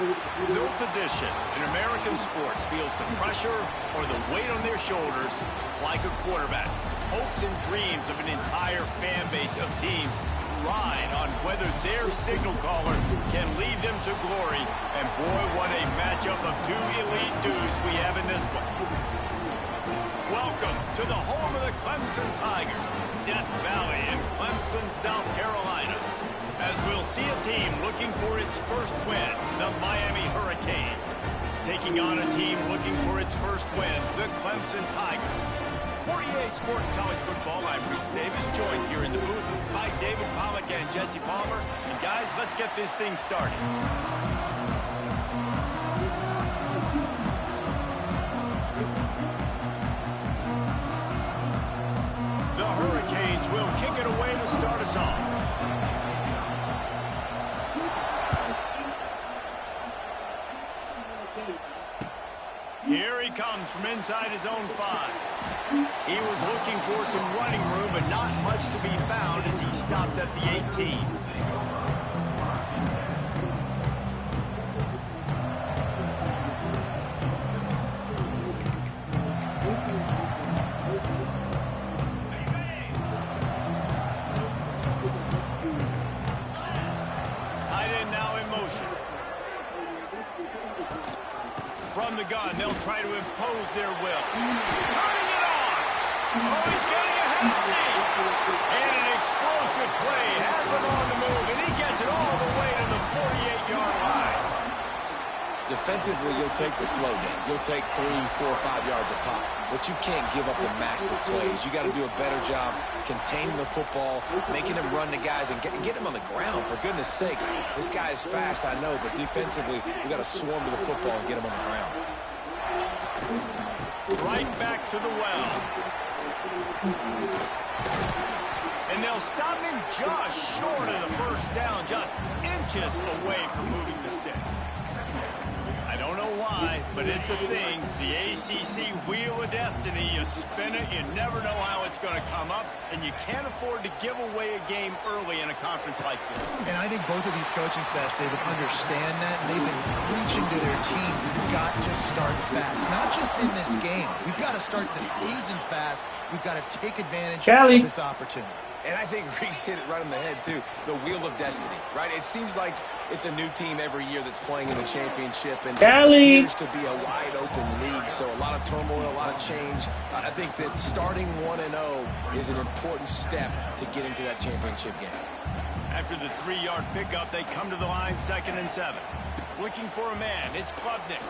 No position in American sports feels the pressure or the weight on their shoulders like a quarterback. Hopes and dreams of an entire fan base of teams ride on whether their signal caller can lead them to glory. And boy, what a matchup of two elite dudes we have in this one. Welcome to the home of the Clemson Tigers, Death Valley in Clemson, South Carolina. As we'll see a team looking for its first win, the Miami Hurricanes. Taking on a team looking for its first win, the Clemson Tigers. For EA Sports College Football, I'm Reese Davis, joined here in the booth by David Pollack and Jesse Palmer. And guys, let's get this thing started. The Hurricanes will kick it away to start us off. Here he comes from inside his own 5. He was looking for some running room, but not much to be found as he stopped at the 18. Tight end now in motion. From the gun, they'll try to impose their will. Turning it on! Oh, he's getting ahead of steam! And an explosive play has him on the move, and he gets it all the way to the 48-yard line. Defensively, you'll take the slow down. You'll take 3, 4, 5 yards a pop. But you can't give up the massive plays. You got to do a better job containing the football, making him run the guys, and get him on the ground. For goodness sakes, this guy is fast, I know, but defensively, we got to swarm to the football and get him on the ground. Right back to the well. And they'll stop him just short of the first down, just inches away from moving the sticks. I don't know why, but it's a thing. The ACC Wheel of Destiny, you spin it, you never know how it's going to come up, and you can't afford to give away a game early in a conference like this. And I think both of these coaching staffs, David, understand that, and they've been preaching to their team, we've got to start fast. Not just in this game. We've got to start the season fast. We've got to take advantage of this opportunity. And I think Reese hit it right on the head, too. The Wheel of Destiny, right? It seems like it's a new team every year that's playing in the championship, and it appears to be a wide-open league, so a lot of turmoil, a lot of change. I think that starting 1-0 is an important step to get into that championship game. After the 3-yard pickup, they come to the line, 2nd and 7. Looking for a man, it's Klubnik.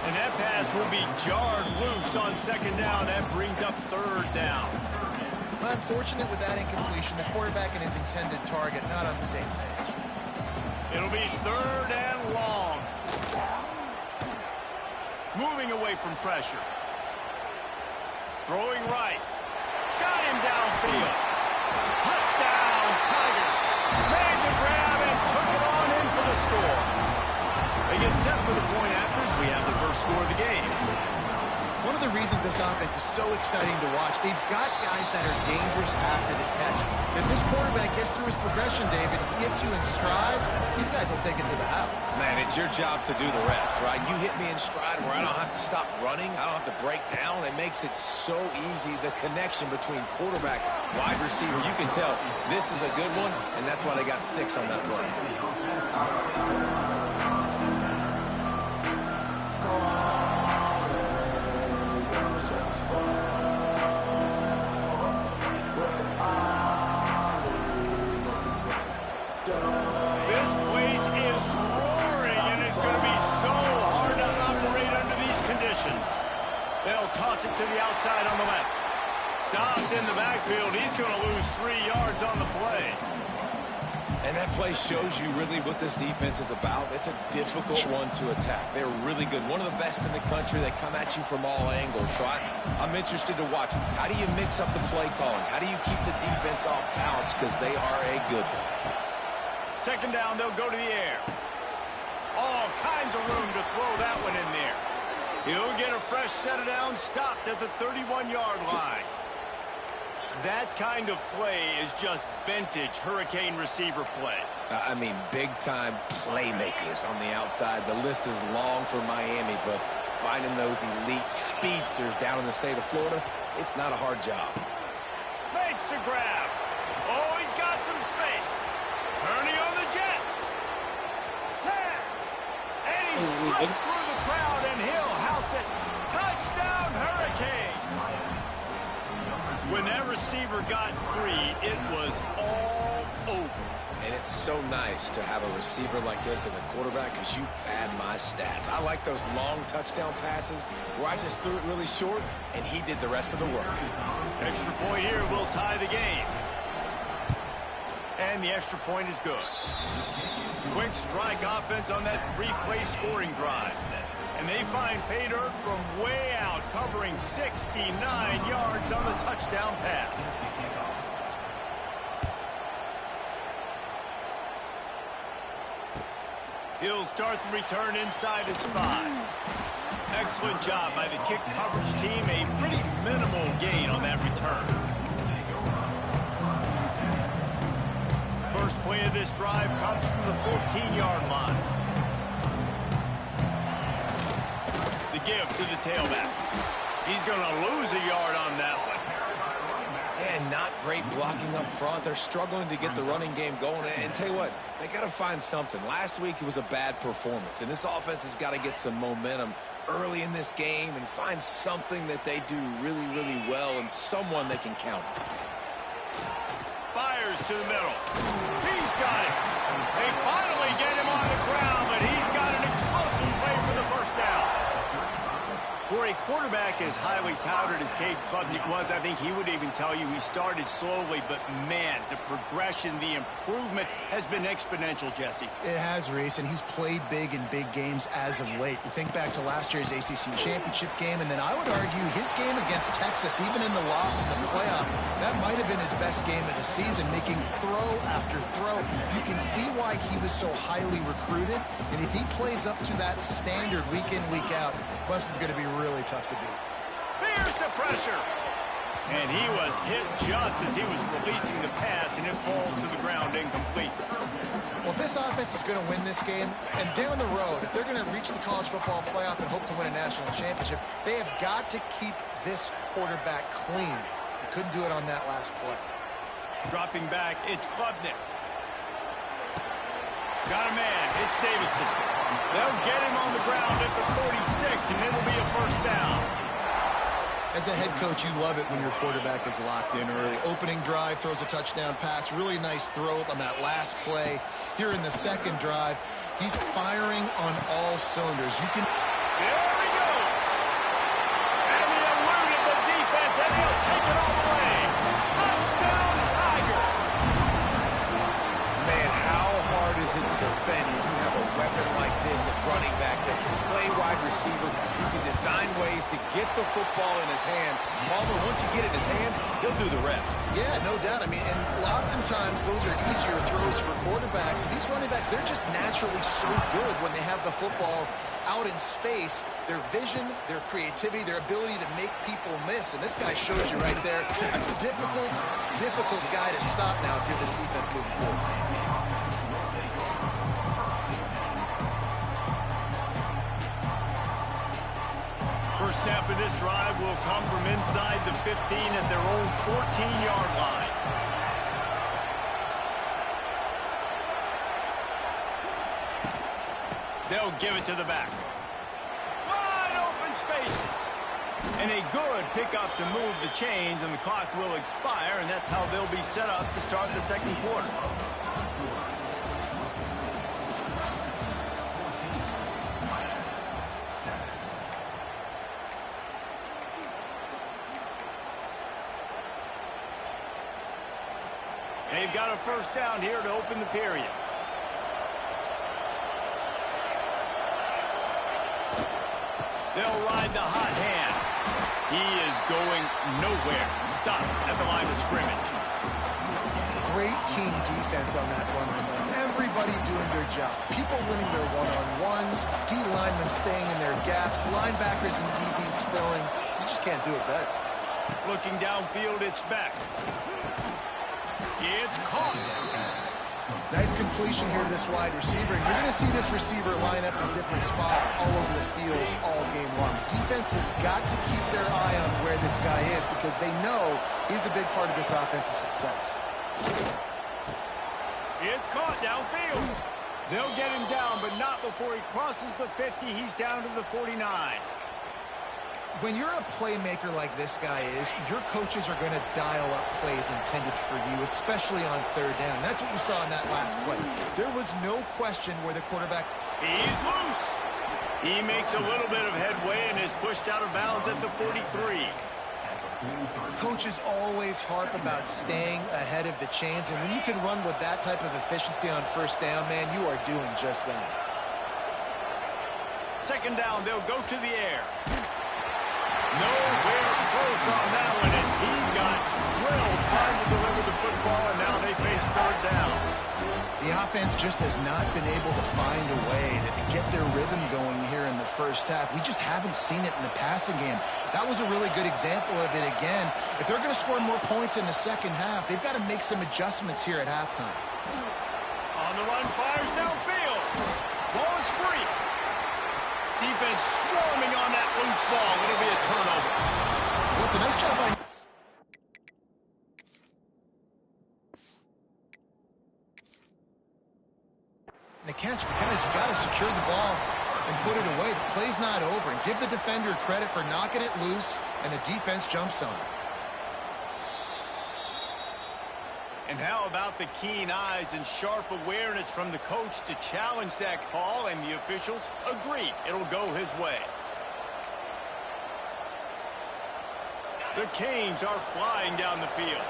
And that pass will be jarred loose on 2nd down. That brings up 3rd down. Unfortunate with that incompletion. The quarterback and his intended target not on the same page. It'll be 3rd and long. Moving away from pressure. Throwing right. Got him downfield. Touchdown, Tigers. Made the grab and took it on in for the score. They get set for the point after as we have the first score of the game. One of the reasons this offense is so exciting to watch, they've got guys that are dangerous after the catch. If this quarterback gets through his progression, David, he hits you in stride, these guys will take it to the house. Man, it's your job to do the rest, right? You hit me in stride where I don't have to stop running. I don't have to break down. It makes it so easy. The connection between quarterback, wide receiver, you can tell this is a good one, and that's why they got 6 on that play. They'll toss it to the outside on the left. Stopped in the backfield. He's going to lose 3 yards on the play. And that play shows you really what this defense is about. It's a difficult one to attack. They're really good. One of the best in the country. They come at you from all angles. So I'm interested to watch. How do you mix up the play calling? How do you keep the defense off balance? Because they are a good one. 2nd down, they'll go to the air. All kinds of room to throw that one in there. He'll get a fresh set of downs, stopped at the 31-yard line. That kind of play is just vintage Hurricane receiver play. I mean, big-time playmakers on the outside. The list is long for Miami, but finding those elite speedsters down in the state of Florida, it's not a hard job. Makes the grab. Oh, he's got some space. Turning on the Jets. 10. And he slipped through the crowd, and he'll house it. Touchdown, Hurricane. When that receiver got free, it was all over. And it's so nice to have a receiver like this as a quarterback because you pad my stats. I like those long touchdown passes where I just threw it really short, and he did the rest of the work. Extra point here will tie the game. And the extra point is good. Quick strike offense on that three-play scoring drive. And they find pay dirt from way out, covering 69 yards on the touchdown pass. He'll start the return inside his 5. Excellent job by the kick coverage team. A pretty minimal gain on that return. First play of this drive comes from the 14-yard line. The give to the tailback. He's going to lose a yard on that one. And not great blocking up front. They're struggling to get the running game going. And tell you what, they got to find something. Last week it was a bad performance, and this offense has got to get some momentum early in this game and find something that they do really, really well and someone they can count on. Fires to the middle. He's got it. They finally get him on the ground, but he's got an explosive play for the first down. For a quarterback as highly touted as Cade Klubnik was, I think he would even tell you he started slowly, but man, the progression, the improvement has been exponential, Jesse. It has, Reese, and he's played big in big games as of late. You think back to last year's ACC championship game, and then I would argue his game against Texas, even in the loss in the playoff, that might have been his best game of the season, making throw after throw. You can see why he was so highly recruited, and if he plays up to that standard week in, week out, Clemson's going to be really tough to beat. Here's the pressure. And he was hit just as he was releasing the pass, and it falls to the ground incomplete. Well, if this offense is going to win this game, and down the road, if they're going to reach the college football playoff and hope to win a national championship, they have got to keep this quarterback clean. They couldn't do it on that last play. Dropping back, it's Klubnik. Got a man, it's Davidson. They'll get him on the ground at the 46, and it'll be a first down. As a head coach, you love it when your quarterback is locked in early. Opening drive, throws a touchdown pass. Really nice throw on that last play. Here in the second drive, he's firing on all cylinders. You can... There he goes. And he eluded the defense, and he'll take it all the way. Touchdown, Tiger. Man, how hard is it to defend when you have a weapon like this at running back that can play wide receiver, who can design ways to get the football in his hand? Palmer, once you get it in his hands, he'll do the rest. Yeah, no doubt. I mean, and oftentimes those are easier throws for quarterbacks. These running backs, they're just naturally so good when they have the football out in space. Their vision, their creativity, their ability to make people miss. And this guy shows you right there. A difficult guy to stop now if you're this defense moving forward. First snap of this drive will come from inside the 15 at their own 14-yard line. They'll give it to the back. Wide open spaces. And a good pickup to move the chains, and the clock will expire, and that's how they'll be set up to start the second quarter. They've got a first down here to open the period. They'll ride the hot hand. He is going nowhere. Stop at the line of scrimmage. Great team defense on that run. Everybody doing their job. People winning their one-on-ones. D-linemen staying in their gaps. Linebackers and DBs filling. You just can't do it better. Looking downfield, it's back. It's caught. Nice completion here to this wide receiver. And you're going to see this receiver line up in different spots all over the field all game long. Defense has got to keep their eye on where this guy is because they know he's a big part of this offense's success. It's caught downfield. They'll get him down, but not before he crosses the 50. He's down to the 49. When you're a playmaker like this guy is, your coaches are going to dial up plays intended for you, especially on third down. That's what you saw in that last play. There was no question where the quarterback... He's loose. He makes a little bit of headway and is pushed out of bounds at the 43. Coaches always harp about staying ahead of the chains, and when you can run with that type of efficiency on first down, man, you are doing just that. Second down, they'll go to the air. Nowhere close on that one as he got drilled trying to deliver the football, and now they face third down. The offense just has not been able to find a way to get their rhythm going here in the first half. We just haven't seen it in the passing game. That was a really good example of it again. If they're going to score more points in the second half, they've got to make some adjustments here at halftime. On the run, fires downfield. Ball is free. Defense swarming on that loose ball. It'll be a turnover. Well, it's a nice job by... the catch, but guys, you got to secure the ball and put it away. The play's not over, and give the defender credit for knocking it loose, and the defense jumps on it. And how about the keen eyes and sharp awareness from the coach to challenge that call, and the officials agree it'll go his way. The Canes are flying down the field.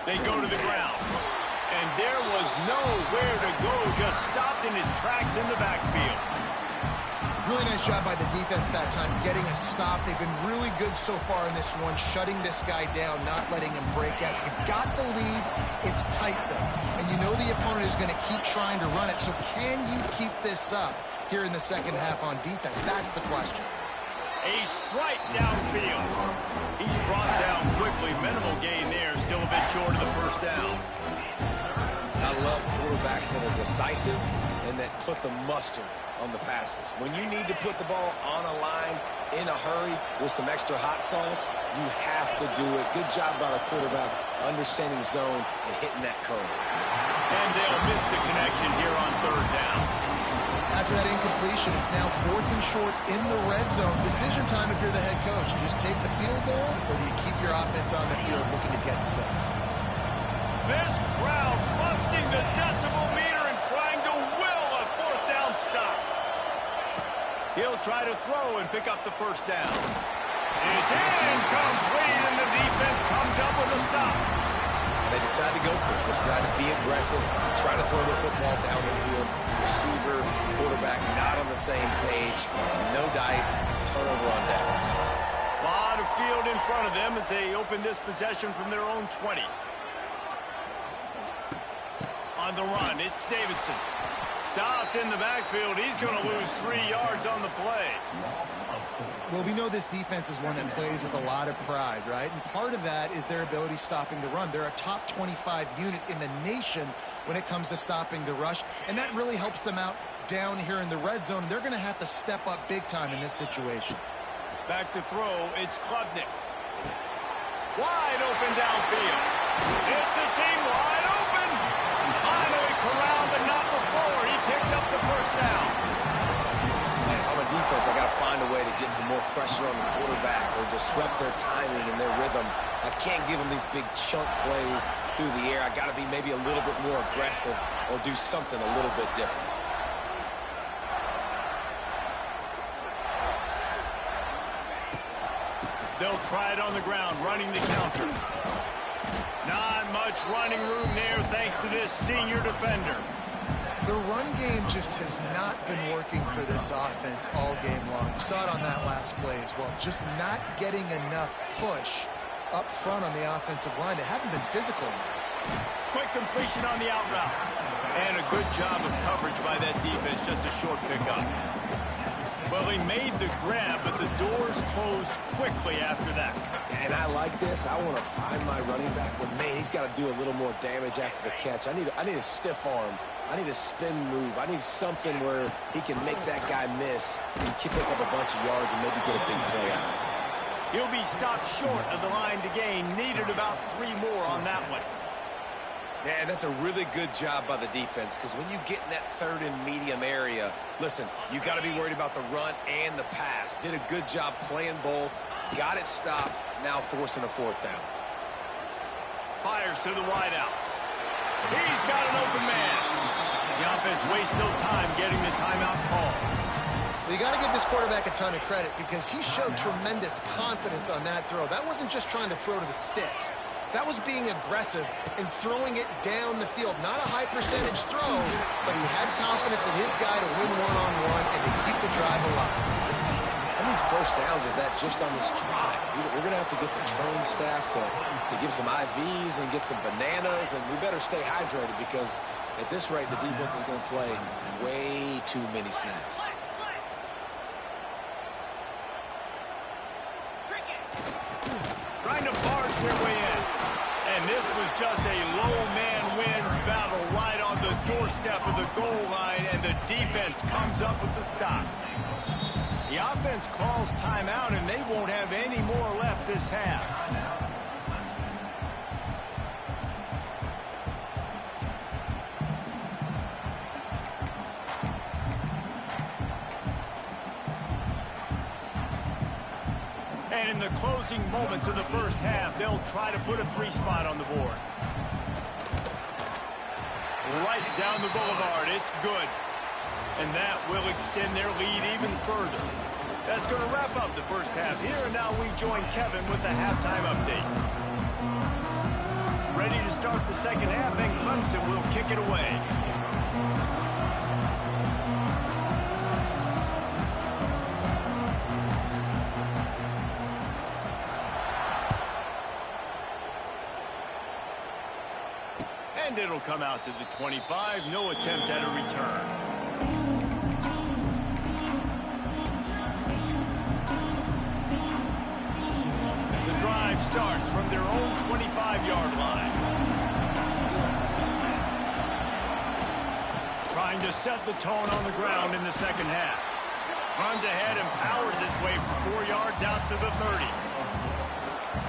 They go to the ground. And there was nowhere to go, just stopped in his tracks in the backfield. Really nice job by the defense that time, getting a stop. They've been really good so far in this one, shutting this guy down, not letting him break out. You've got the lead. It's tight, though. And you know the opponent is going to keep trying to run it. So can you keep this up here in the second half on defense? That's the question. A strike downfield. He's brought down quickly. Minimal gain there. Still a bit short of the first down. I love quarterbacks that are decisive and that put the mustard on the passes. When you need to put the ball on a line in a hurry with some extra hot sauce, you have to do it. Good job by the quarterback understanding zone and hitting that curve. And they'll miss the connection here on third down. After that incompletion, it's now 4th and short in the red zone. Decision time if you're the head coach. You just take the field goal, or do you keep your offense on the field looking to get 6? This crowd busting the decibel meter and trying to will a fourth down stop. He'll try to throw and pick up the first down. It's incomplete, and the defense comes up with a stop. They decide to go for it. They decide to be aggressive, try to throw the football down the field. Receiver, quarterback, not on the same page. No dice, turnover on downs. A lot of field in front of them as they open this possession from their own 20. On the run, it's Davidson. Stopped in the backfield. He's going to lose 3 yards on the play. Well, we know this defense is one that plays with a lot of pride, right? And part of that is their ability stopping the run. They're a top 25 unit in the nation when it comes to stopping the rush, and that really helps them out down here in the red zone. They're going to have to step up big time in this situation. Back to throw, it's Klubnik. Wide open downfield. It's a seam wide open. Finally corralled, but not before. He picks up the first down. Defense, I got to find a way to get some more pressure on the quarterback or disrupt their timing and their rhythm. I can't give them these big chunk plays through the air. I got to be maybe a little bit more aggressive or do something a little bit different. They'll try it on the ground, running the counter. Not much running room there thanks to this senior defender. The run game just has not been working for this offense all game long. You saw it on that last play as well. Just not getting enough push up front on the offensive line. They haven't been physical enough. Quick completion on the out route. And a good job of coverage by that defense. Just a short pickup. Well, he made the grab, but the doors closed quickly after that. And I like this. I want to find my running back, but, man, he's got to do a little more damage after the catch. I need a stiff arm. I need a spin move. I need something where he can make that guy miss and pick up a bunch of yards and maybe get a big play out of it. He'll be stopped short of the line to gain. Needed about 3 more on that one. Man, that's a really good job by the defense, because when you get in that third and medium area, listen, you got to be worried about the run and the pass. Did a good job playing both, got it stopped, now forcing a 4th down. Fires to the wideout. He's got an open man. The offense wastes no time getting the timeout call. Well, you got to give this quarterback a ton of credit because he showed tremendous confidence on that throw. That wasn't just trying to throw to the sticks. That was being aggressive and throwing it down the field. Not a high percentage throw, but he had confidence in his guy to win one-on-one and to keep the drive alive. How many first downs is that just on this drive? We're going to have to get the training staff to give some IVs and get some bananas, and we better stay hydrated because at this rate, the defense is going to play way too many snaps. Trying to barge their way in. And this was just a low man wins battle right on the doorstep of the goal line, and the defense comes up with the stop. The offense calls timeout, and they won't have any more left this half. And in the closing moments of the first half, they'll try to put a 3 spot on the board. Right down the boulevard, it's good. And that will extend their lead even further. That's going to wrap up the first half here, and now we join Kevin with the halftime update. Ready to start the second half, and Clemson will kick it away. And it'll come out to the 25. No attempt at a return. The drive starts from their own 25-yard line. Trying to set the tone on the ground in the second half. Runs ahead and powers his way for 4 yards out to the 30.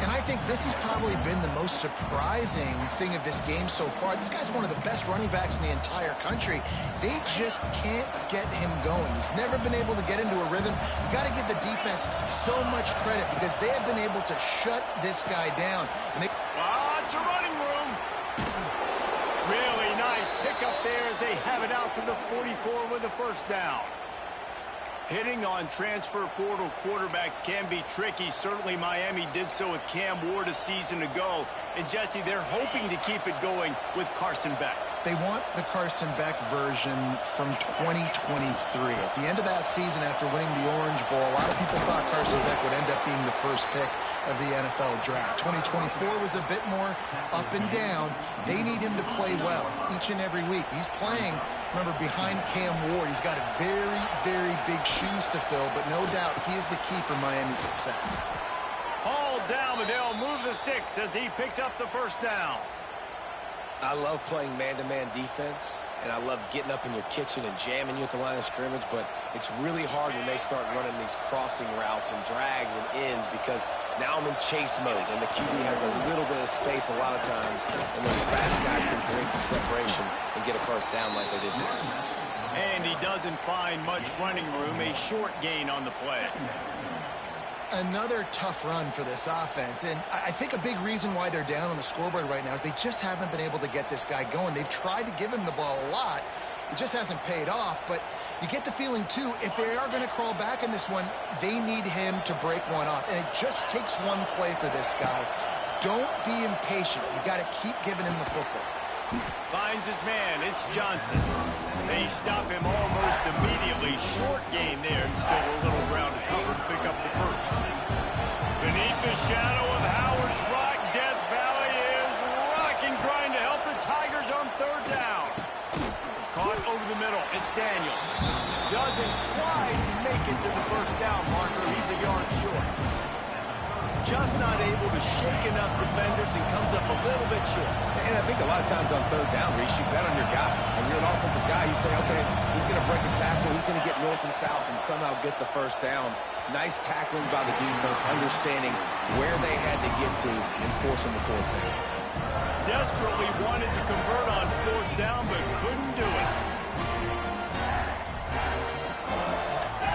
And I think this has probably been the most surprising thing of this game so far. This guy's one of the best running backs in the entire country. They just can't get him going. He's never been able to get into a rhythm. You got to give the defense so much credit because they have been able to shut this guy down. And it's a running room. Really nice pickup there as they have it out to the 44 with a first down. Hitting on transfer portal quarterbacks can be tricky. Certainly Miami did so with Cam Ward a season ago. And Jesse, they're hoping to keep it going with Carson Beck. They want the Carson Beck version from 2023. At the end of that season, after winning the Orange Bowl, a lot of people thought Carson Beck would end up being the first pick of the NFL draft. 2024 was a bit more up and down. They need him to play well each and every week. He's playing, remember, behind Cam Ward. He's got very, very big shoes to fill, but no doubt he is the key for Miami's success. Hauled down, but they'll move the sticks as he picks up the first down. I love playing man-to-man defense, and I love getting up in your kitchen and jamming you at the line of scrimmage, but it's really hard when they start running these crossing routes and drags and ends because now I'm in chase mode, and the QB has a little bit of space a lot of times, and those fast guys can create some separation and get a first down like they did there. And he doesn't find much running room, a short gain on the play. Another tough run for this offense, and I think a big reason why they're down on the scoreboard right now is they just haven't been able to get this guy going. They've tried to give him the ball a lot. It just hasn't paid off, but you get the feeling, too, if they are going to crawl back in this one, they need him to break one off, and it just takes one play for this guy. Don't be impatient. You got to keep giving him the football. Finds his man. It's Johnson. They stop him almost immediately. Short gain there, and still a little ground to cover to pick up the first. Beneath the shadow of Howard's Rock, Death Valley is rocking, trying to help the Tigers on third down. Caught over the middle. It's Daniels. Doesn't quite make back into the first down marker. He's a yard short. Just not able to shake enough defenders and comes up a little bit short. And I think a lot of times on third down, Reese, you bet on your guy. When you're an offensive guy, you say, okay, he's going to break a tackle, he's going to get north and south and somehow get the first down. Nice tackling by the defense, understanding where they had to get to and forcing the fourth down. Desperately wanted to convert on fourth down, but couldn't do it.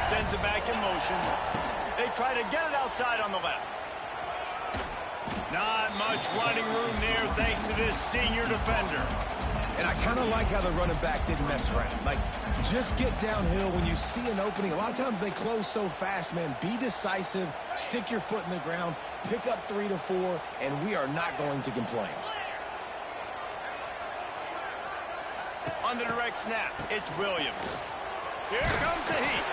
Sends it back in motion. They try to get it outside on the left. Not much running room there thanks to this senior defender. And I kind of like how the running back didn't mess around. Like, just get downhill when you see an opening. A lot of times they close so fast, man. Be decisive, stick your foot in the ground, pick up 3 to 4, and we are not going to complain. On the direct snap, it's Williams. Here comes the heat.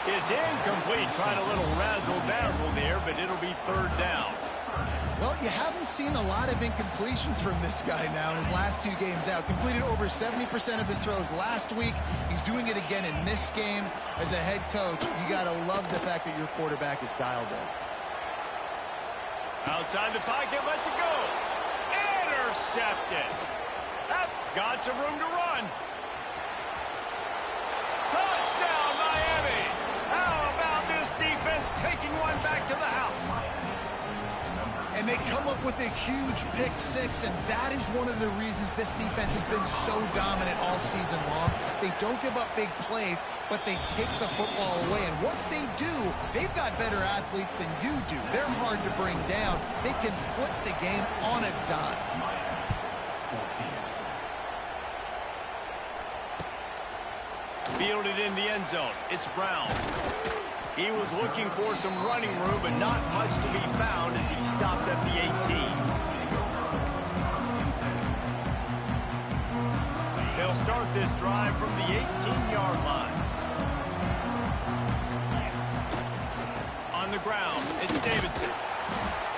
It's incomplete. Tried a little razzle-dazzle there, but it'll be third down. Well, you haven't seen a lot of incompletions from this guy now in his last 2 games out. Completed over 70% of his throws last week. He's doing it again in this game. As a head coach, you got to love the fact that your quarterback is dialed in. Outside the pocket, lets it go. Intercepted. Got some room to run. Touchdown, Miami. How about this defense taking one back to the house? And they come up with a huge pick 6, and that is one of the reasons this defense has been so dominant all season long. They don't give up big plays, but they take the football away. And once they do, they've got better athletes than you do. They're hard to bring down. They can flip the game on a dime. Fielded in the end zone. It's Brown. He was looking for some running room, but not much to be found as he stopped at the 18. They'll start this drive from the 18-yard line. On the ground, it's Davidson.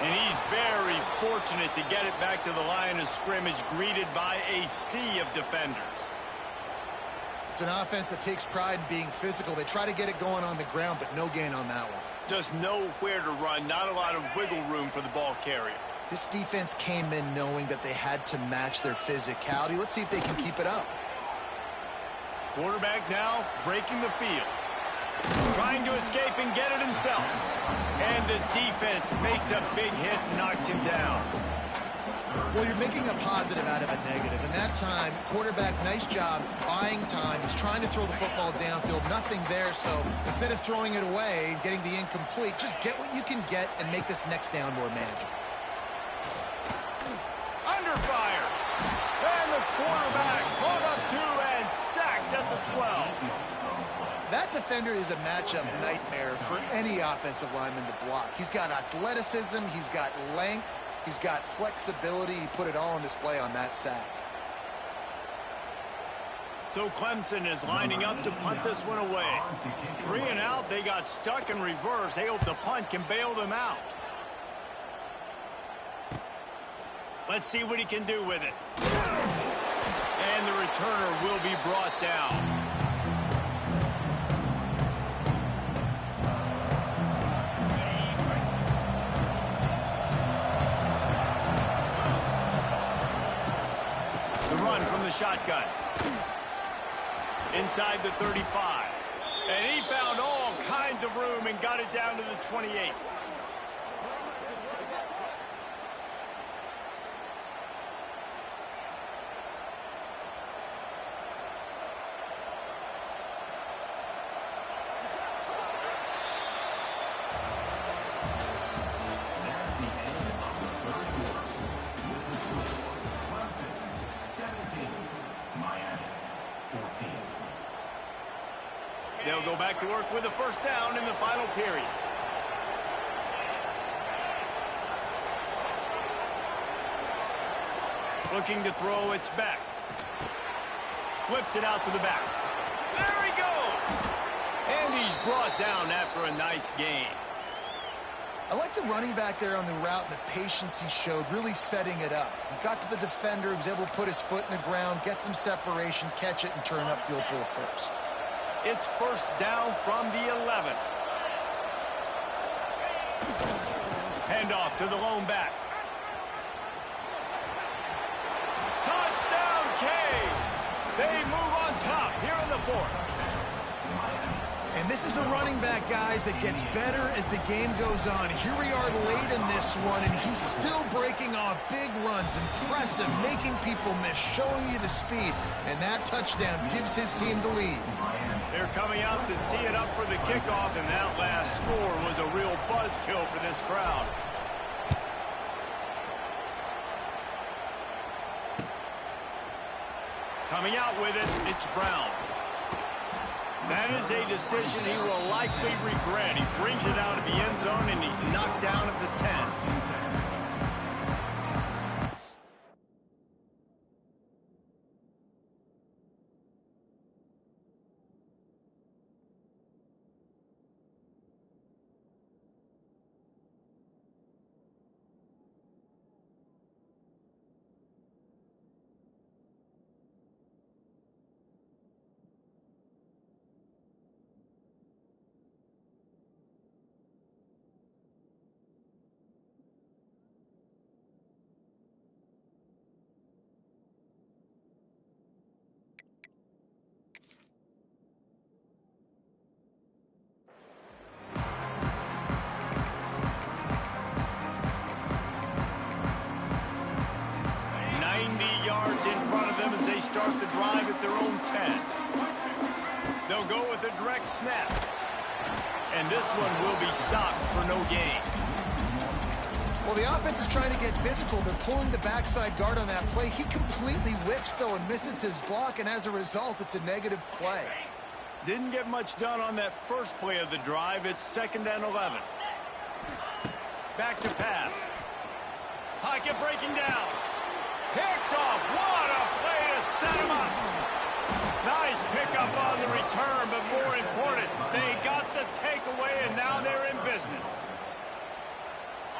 And he's very fortunate to get it back to the line of scrimmage, greeted by a sea of defenders. It's an offense that takes pride in being physical. They try to get it going on the ground, but no gain on that one. Just nowhere to run, not a lot of wiggle room for the ball carrier. This defense came in knowing that they had to match their physicality. Let's see if they can keep it up. Quarterback now breaking the field. Trying to escape and get it himself. And the defense makes a big hit and knocks him down. Well, you're making a positive out of a negative. And that time, quarterback, nice job buying time. He's trying to throw the football downfield. Nothing there, so instead of throwing it away and getting the incomplete, just get what you can get and make this next down more manageable. Under fire. And the quarterback brought up 2 and sacked at the 12. That defender is a matchup nightmare for any offensive lineman to block. He's got athleticism. He's got length. He's got flexibility. He put it all on display on that sack. So Clemson is lining up to punt this one away. 3 and out. They got stuck in reverse. They hope the punt can bail them out. Let's see what he can do with it. And the returner will be brought down. From the shotgun. Inside the 35. And he found all kinds of room and got it down to the 28. They'll go back to work with a first down in the final period. Looking to throw, it's back. Flips it out to the back. There he goes! And he's brought down after a nice gain. I like the running back there on the route and the patience he showed, really setting it up. He got to the defender, he was able to put his foot in the ground, get some separation, catch it, and turn upfield for the first. It's first down from the 11. Handoff to the lone back. Touchdown, Canes! They move on top here in the fourth. And this is a running back, guys, that gets better as the game goes on. Here we are late in this one, and he's still breaking off big runs, impressive, making people miss, showing you the speed. And that touchdown gives his team the lead. They're coming out to tee it up for the kickoff, and that last score was a real buzzkill for this crowd. Coming out with it, it's Brown. That is a decision he will likely regret. He brings it out of the end zone, and he's knocked down at the 10. In front of them as they start the drive at their own 10. They'll go with a direct snap. And this one will be stopped for no gain. Well, the offense is trying to get physical. They're pulling the backside guard on that play. He completely whiffs, though, and misses his block, and as a result, it's a negative play. Didn't get much done on that first play of the drive. It's 2nd and 11. Back to pass. Pocket breaking down. Picked off. What a play to set him up. Nice pickup on the return, but more important, they got the takeaway, and now they're in business.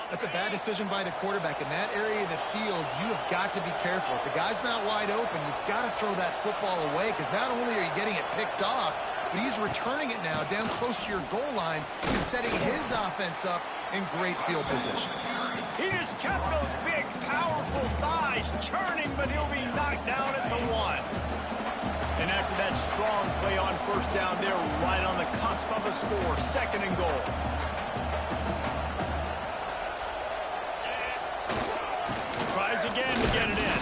That's a bad decision by the quarterback. In that area of the field, you have got to be careful. If the guy's not wide open, you've got to throw that football away, because not only are you getting it picked off, but he's returning it now down close to your goal line and setting his offense up in great field position. He just kept those big, powerful thighs churning, but he'll be knocked down at the 1. And after that strong play on first down, they're right on the cusp of a score. 2nd and goal. Tries again to get it in.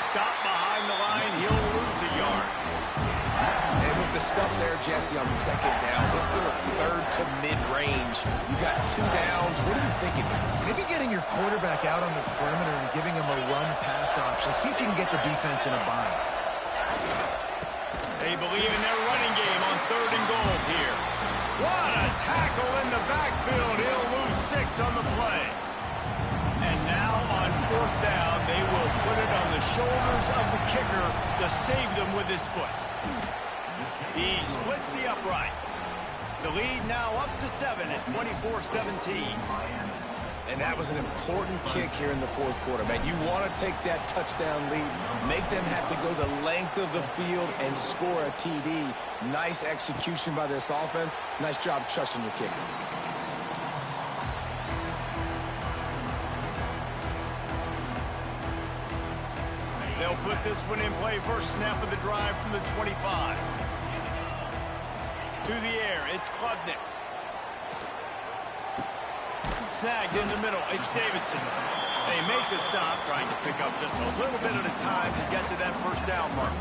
Stop behind the line. He'll lose a yard. And with the stuff there, Jesse, on 2nd down, this little 3rd to mid-range, you got 2 downs. What are you thinking here? Maybe getting your quarterback out on the perimeter and giving him a run-pass option. See if you can get the defense in a bind. They believe in their running game on 3rd and goal here. What a tackle in the backfield. He'll lose 6 on the play. And now on 4th down, they will put it on the shoulders of the kicker to save them with his foot. He splits the uprights. The lead now up to 7 at 24-17. And that was an important kick here in the 4th quarter, man. You want to take that touchdown lead, make them have to go the length of the field and score a TD. Nice execution by this offense. Nice job trusting your kicker. They'll put this one in play. First snap of the drive from the 25. To the air, it's Klubnik. Snagged in the middle, it's Davidson. They make the stop, trying to pick up just a little bit at a time to get to that first down marker.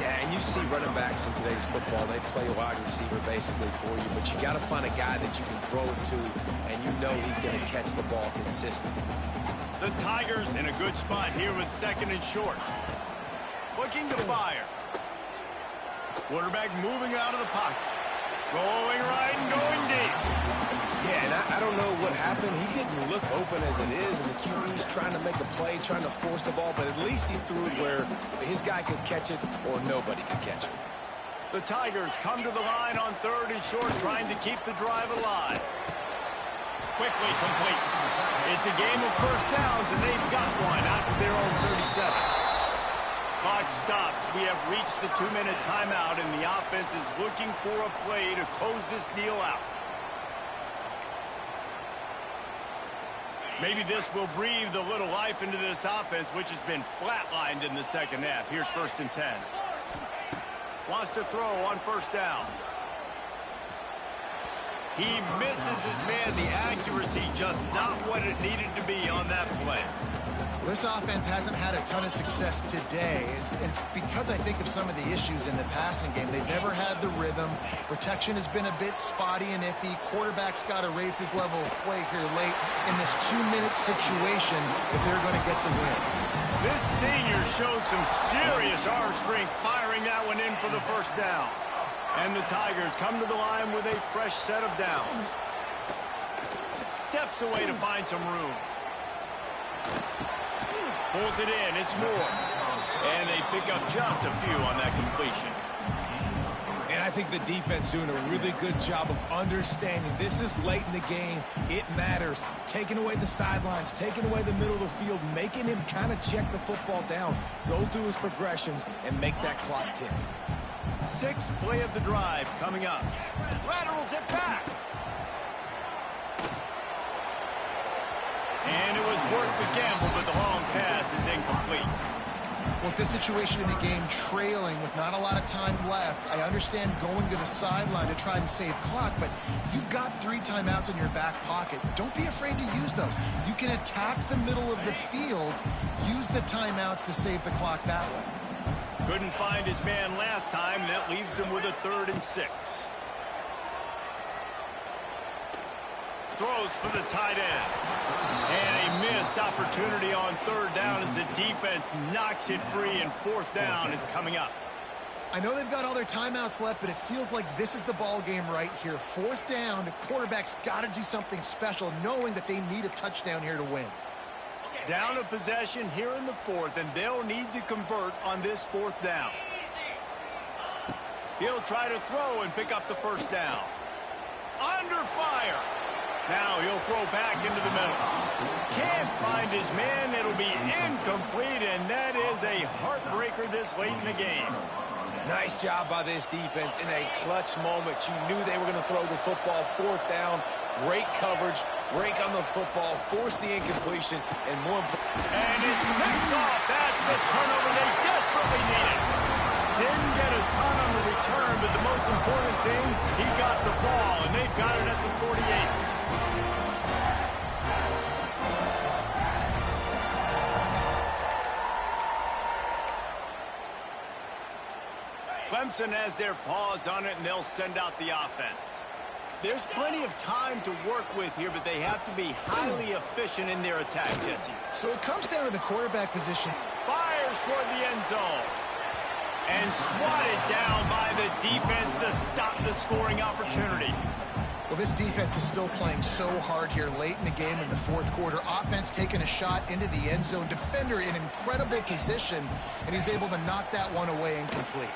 Yeah, and you see running backs in today's football, they play a wide receiver basically for you, but you got to find a guy that you can throw it to, and you know he's going to catch the ball consistently. The Tigers in a good spot here with 2nd and short. Looking to fire. Quarterback moving out of the pocket. Going right and going deep. Yeah, and I don't know what happened. He didn't look open as it is, and the QB's trying to make a play, trying to force the ball, but at least he threw it where his guy could catch it or nobody could catch it. The Tigers come to the line on 3rd and short, trying to keep the drive alive. Quickly complete. It's a game of first downs, and they've got one out to their own 37. Clock stops. We have reached the 2-minute timeout, and the offense is looking for a play to close this deal out. Maybe this will breathe a little life into this offense, which has been flatlined in the second half. Here's 1st and 10. Wants to throw on 1st down. He misses his man. The accuracy just not what it needed to be on that play. This offense hasn't had a ton of success today. It's because I think of some of the issues in the passing game. They've never had the rhythm. Protection has been a bit spotty and iffy. Quarterback's got to raise his level of play here late in this 2-minute situation if they're going to get the win. This senior showed some serious arm strength firing that one in for the 1st down. And the Tigers come to the line with a fresh set of downs. Steps away to find some room. Pulls it in, it's Moore. And they pick up just a few on that completion. And I think the defense doing a really good job of understanding this is late in the game. It matters. Taking away the sidelines, taking away the middle of the field, making him kind of check the football down, go through his progressions, and make that clock tick. 6th play of the drive coming up. Laterals it back. And it was worth the gamble, but the long pass is incomplete. Well, this situation in the game, trailing with not a lot of time left, I understand going to the sideline to try and save clock, but you've got 3 timeouts in your back pocket. Don't be afraid to use those. You can attack the middle of the field, use the timeouts to save the clock that way. Couldn't find his man last time, and that leaves him with a 3rd and 6. Throws for the tight end. And a missed opportunity on 3rd down as the defense knocks it free, and 4th down is coming up. I know they've got all their timeouts left, but it feels like this is the ball game right here. 4th down, the quarterback's got to do something special, knowing that they need a touchdown here to win. Down a possession here in the 4th, and they'll need to convert on this 4th down. He'll try to throw and pick up the 1st down. Under fire. Now he'll throw back into the middle. Can't find his man. It'll be incomplete, and that is a heartbreaker this late in the game. Nice job by this defense in a clutch moment. You knew they were going to throw the football. 4th down, great coverage, break on the football, force the incompletion, and more important. And it's picked off. That's the turnover they desperately needed. Didn't get a ton on the return, but the most important thing, he got the ball, and they've got it at the 48. Clemson has their paws on it, and they'll send out the offense. There's plenty of time to work with here, but they have to be highly efficient in their attack, Jesse. So it comes down to the quarterback position. Fires toward the end zone. And swatted down by the defense to stop the scoring opportunity. Well, this defense is still playing so hard here late in the game in the 4th quarter. Offense taking a shot into the end zone. Defender in incredible position, and he's able to knock that one away incomplete.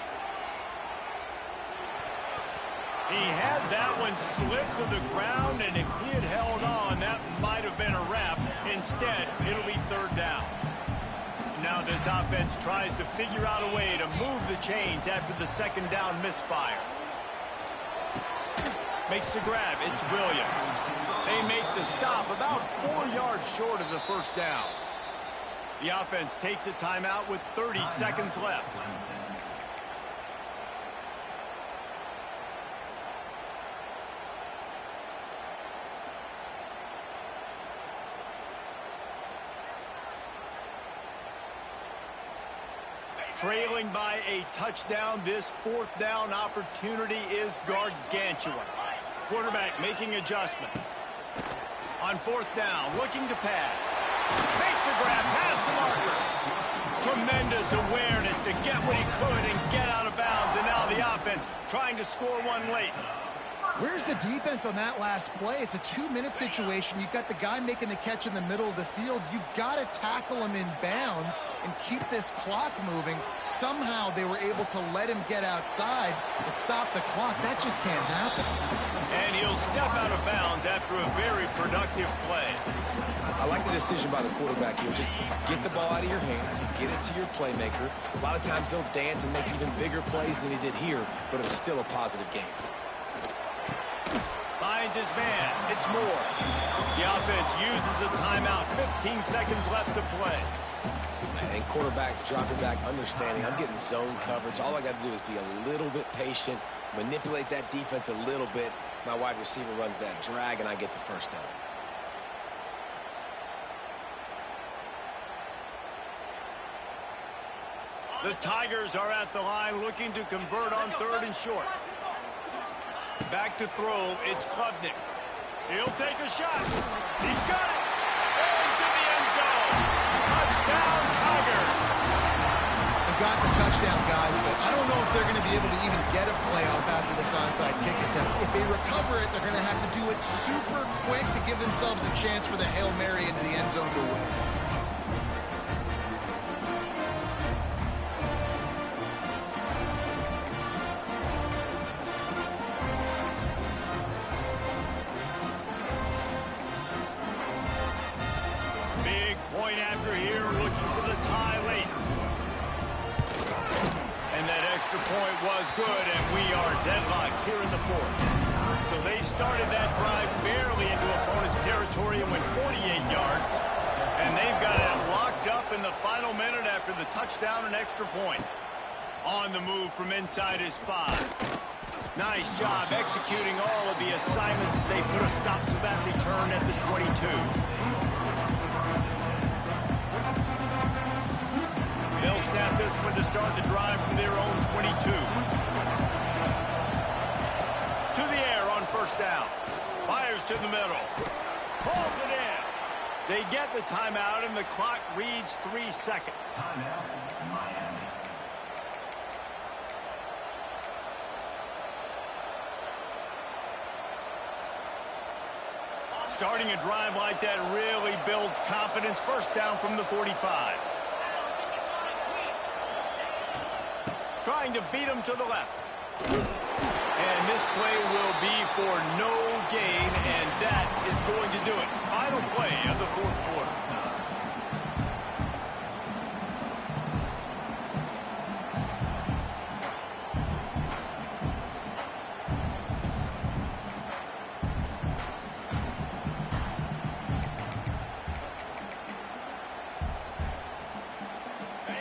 He had that one slip to the ground, and if he had held on, that might have been a wrap. Instead, it'll be 3rd down. Now this offense tries to figure out a way to move the chains after the 2nd down misfire. Makes the grab. It's Williams. They make the stop about 4 yards short of the 1st down. The offense takes a timeout with 30 seconds left. Trailing by a touchdown, this 4th down opportunity is gargantuan. Quarterback making adjustments. On 4th down, looking to pass. Makes a grab past the marker. Tremendous awareness to get what he could and get out of bounds. And now the offense trying to score one late. Where's the defense on that last play? It's a 2-minute situation. You've got the guy making the catch in the middle of the field. You've got to tackle him in bounds and keep this clock moving. Somehow they were able to let him get outside and stop the clock. That just can't happen. And he'll step out of bounds after a very productive play. I like the decision by the quarterback here. Just get the ball out of your hands, get it to your playmaker. A lot of times they'll dance and make even bigger plays than he did here, but it was still a positive game. Finds his man. It's Moore. The offense uses a timeout. 15 seconds left to play. And quarterback dropping back, understanding I'm getting zone coverage. All I got to do is be a little bit patient, manipulate that defense a little bit. My wide receiver runs that drag, and I get the first down. The Tigers are at the line looking to convert on 3rd and short. Back to throw, it's Klubnik. He'll take a shot. He's got it. Into the end zone. Touchdown, Tiger. They got the touchdown, guys, but I don't know if they're going to be able to even get a playoff after this onside kick attempt. If they recover it, they're going to have to do it super quick to give themselves a chance for the Hail Mary into the end zone to win. After here, looking for the tie late. And that extra point was good, and we are deadlocked here in the 4th. So they started that drive barely into opponent's territory and went 48 yards. And they've got it locked up in the final minute after the touchdown and extra point. On the move from inside his 5. Nice job executing all of the assignments as they put a stop to that return at the 22. They'll snap this one to start the drive from their own 22. To the air on 1st down. Fires to the middle. Pulls it in. They get the timeout, and the clock reads 3 seconds. Starting a drive like that really builds confidence. 1st down from the 45. Trying to beat him to the left. And this play will be for no gain, and that is going to do it. Final play of the 4th quarter.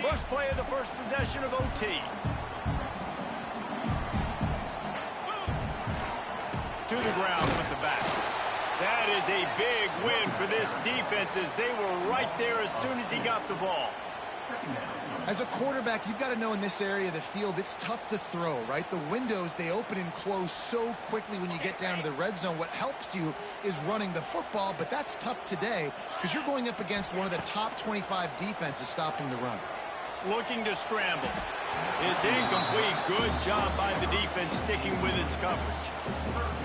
First play of the first possession of OT. To the ground with the back. That is a big win for this defense as they were right there as soon as he got the ball. As a quarterback, you've got to know in this area of the field, it's tough to throw, right? The windows, they open and close so quickly when you get down to the red zone. What helps you is running the football, but that's tough today because you're going up against one of the top 25 defenses stopping the run. Looking to scramble. It's incomplete. Good job by the defense sticking with its coverage.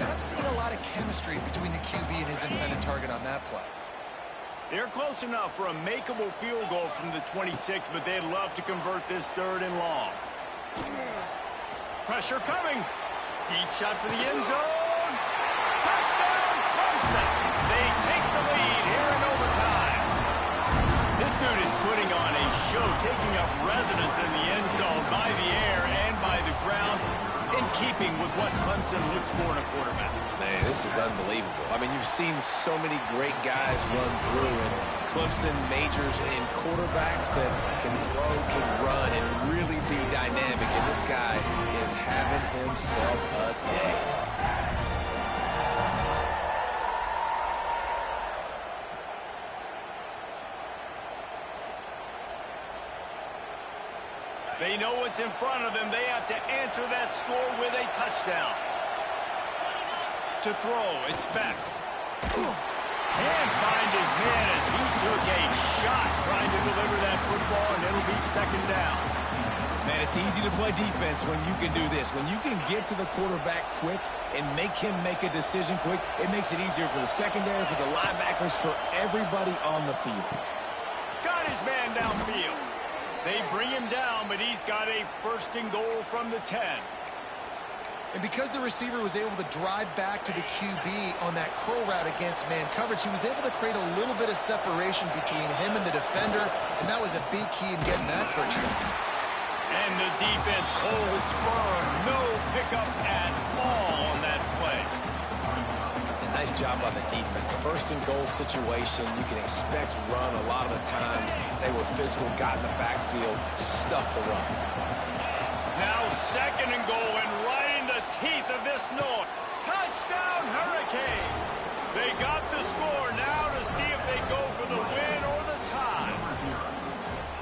Not seeing a lot of chemistry between the QB and his intended target on that play. They're close enough for a makeable field goal from the 26, but they'd love to convert this 3rd and long. Pressure coming. Deep shot for the end zone. Touchdown, Clemson. They take the lead here in overtime. This dude is putting on a show, taking up residence in the end zone by the air and by the ground, in keeping with what Clemson looks for in a quarterback. Man, this is unbelievable. I mean, you've seen so many great guys run through, and Clemson majors in quarterbacks that can throw, can run, and really be dynamic. And this guy is having himself a day. They know what's in front of them. They have to answer that score with a touchdown. To throw, it's Beck. Can't find his man as he took a shot trying to deliver that football, and it'll be 2nd down. Man, it's easy to play defense when you can do this. When you can get to the quarterback quick and make him make a decision quick, it makes it easier for the secondary, for the linebackers, for everybody on the field. Got his man downfield. They bring him down, but he's got a 1st and goal from the 10. And because the receiver was able to drive back to the QB on that curl route against man coverage, he was able to create a little bit of separation between him and the defender, and that was a big key in getting that 1st down. And the defense holds firm. No pickup at all on that play. Nice job by the defense. 1st and goal situation, you can expect run a lot of the times. They were physical, got in the backfield, stuffed the run. Now 2nd and goal, and right in the teeth of this North. Touchdown, Hurricane! They got the score now to see if they go for the win or the tie.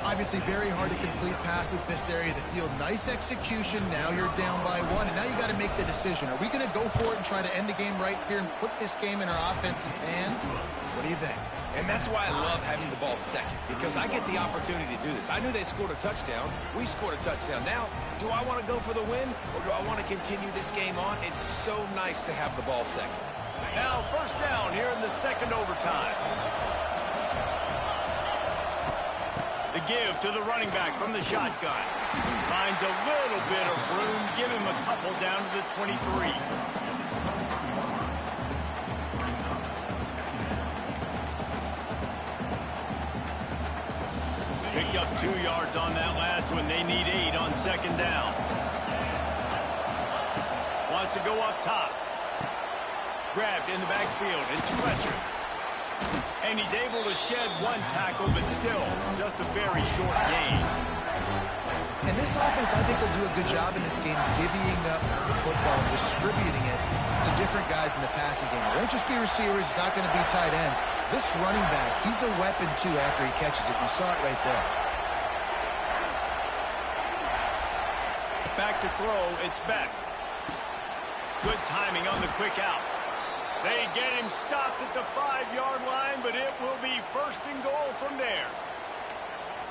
Obviously very hard to complete passes this area of the field. Nice execution. Now you're down by 1, and now you got to make the decision. Are we going to go for it and try to end the game right here and put this game in our offense's hands? What do you think? And that's why I love having the ball second, because I get the opportunity to do this. I knew they scored a touchdown. We scored a touchdown. Now, do I want to go for the win, or do I want to continue this game on? It's so nice to have the ball second. Now 1st down here in the 2nd overtime. The give to the running back from the shotgun. Finds a little bit of room. Give him a couple down to the 23. Picked up 2 yards on that last one. They need 8 on 2nd down. Wants to go up top. Grabbed in the backfield. It's Fletcher. And he's able to shed 1 tackle, but still just a very short gain. And this offense, I think, will do a good job in this game divvying up the football and distributing it to different guys in the passing game. It won't just be receivers. It's not going to be tight ends. This running back, he's a weapon, too, after he catches it. You saw it right there. Back to throw. It's Beck. Good timing on the quick out. They get him stopped at the 5-yard line, but it will be 1st and goal from there.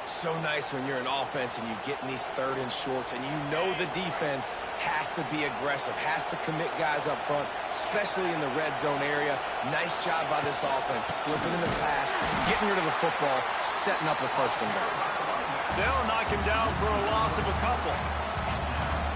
So nice when you're an offense and you get in these 3rd and shorts, and you know the defense has to be aggressive, has to commit guys up front, especially in the red zone area. Nice job by this offense, slipping in the pass, getting rid of the football, setting up a 1st and goal. They'll knock him down for a loss of a couple.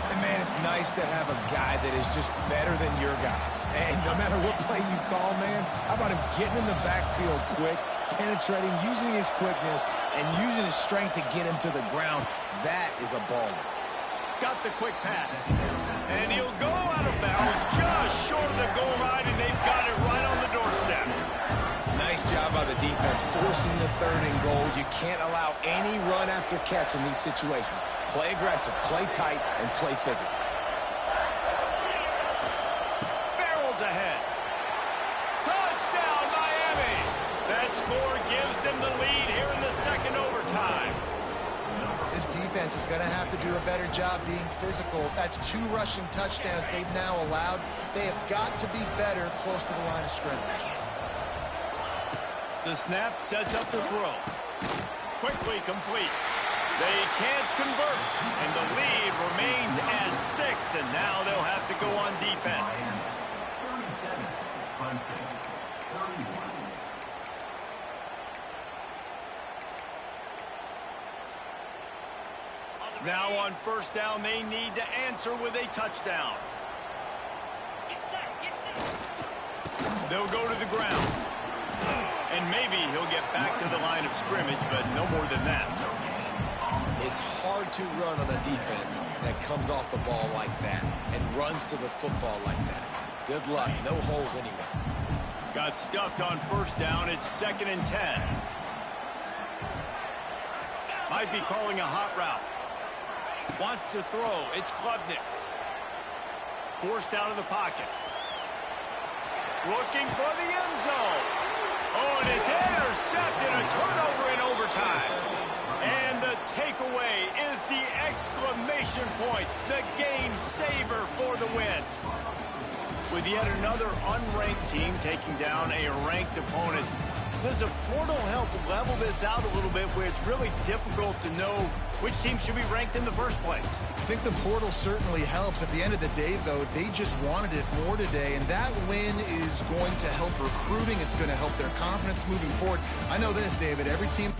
And man, it's nice to have a guy that is just better than your guys. And no matter what play you call, man, how about him getting in the backfield quick, penetrating, using his quickness, and using his strength to get him to the ground? That is a baller. Got the quick pass. And he'll go out of bounds just short of the goal line, and they've got it right on the doorstep. Nice job by the defense, forcing the 3rd and goal. You can't allow any run after catch in these situations. Play aggressive, play tight, and play physical. Barrels ahead. Touchdown, Miami! That score gives them the lead here in the 2nd overtime. This defense is going to have to do a better job being physical. That's 2 rushing touchdowns they've now allowed. They have got to be better close to the line of scrimmage. The snap sets up the throw. Quickly complete. They can't convert, and the lead remains at 6, and now they'll have to go on defense. Now on 1st down, they need to answer with a touchdown. They'll go to the ground. And maybe he'll get back to the line of scrimmage, but no more than that. It's hard to run on a defense that comes off the ball like that and runs to the football like that. Good luck. No holes anywhere. Got stuffed on 1st down. It's 2nd and 10. Might be calling a hot route. Wants to throw. It's Klubnik. Forced out of the pocket. Looking for the end zone. Oh, and it's intercepted. A turnover in overtime. And the takeaway is the exclamation point. The game saver for the win. With yet another unranked team taking down a ranked opponent, Does a portal help level this out a little bit where it's really difficult to know which team should be ranked in the first place? I think the portal certainly helps. At the end of the day, though, they just wanted it more today, and that win is going to help recruiting. It's going to help their confidence moving forward. I know this, David, every team